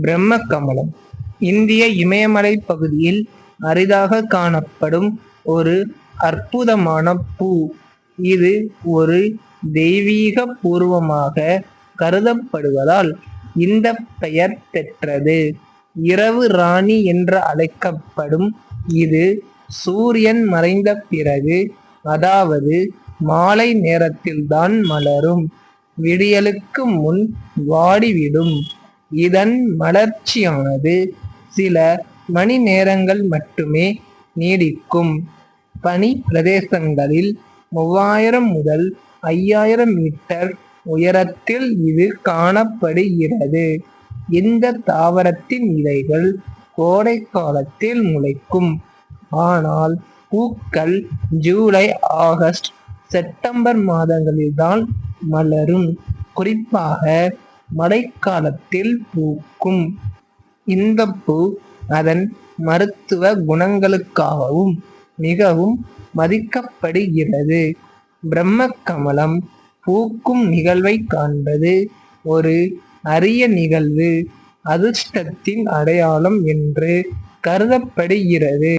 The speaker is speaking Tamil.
பிரம்ம கமலம் இந்திய இமயமலை பகுதியில் அரிதாக காணப்படும் ஒரு அற்புதமான பூ. இது ஒரு தெய்வீக பூர்வமாக கருதப்படுவதால் இந்த பெயர் பெற்றது. இரவு ராணி என்று அழைக்கப்படும் இது சூரியன் மறைந்த பிறகு, அதாவது மாலை நேரத்தில்தான் மலரும். விடியலுக்கு முன் வாடிவிடும். இதன் மலர்ச்சியானது சில மணி நேரங்கள் மட்டுமே நீடிக்கும். பனி பிரதேசங்களில் 3000 முதல் 5000 மீட்டர் உயரத்தில் இது காணப்படுகிறது. இந்த தாவரத்தின் இலைகள் கோடை காலத்தில் முளைக்கும். ஆனால் பூக்கள் ஜூலை, ஆகஸ்ட், செப்டம்பர் மாதங்களில்தான் மலரும். குறிப்பாக மழைக்காலத்தில் பூக்கும். இந்த பூ அதன் மருத்துவ குணங்களுக்காகவும் மிகவும் மதிக்கப்படுகிறது. பிரம்ம கமலம் பூக்கும் நிகழ்வை காண்பது ஒரு அரிய நிகழ்வு, அதிர்ஷ்டத்தின் அடையாளம் என்று கருதப்படுகிறது.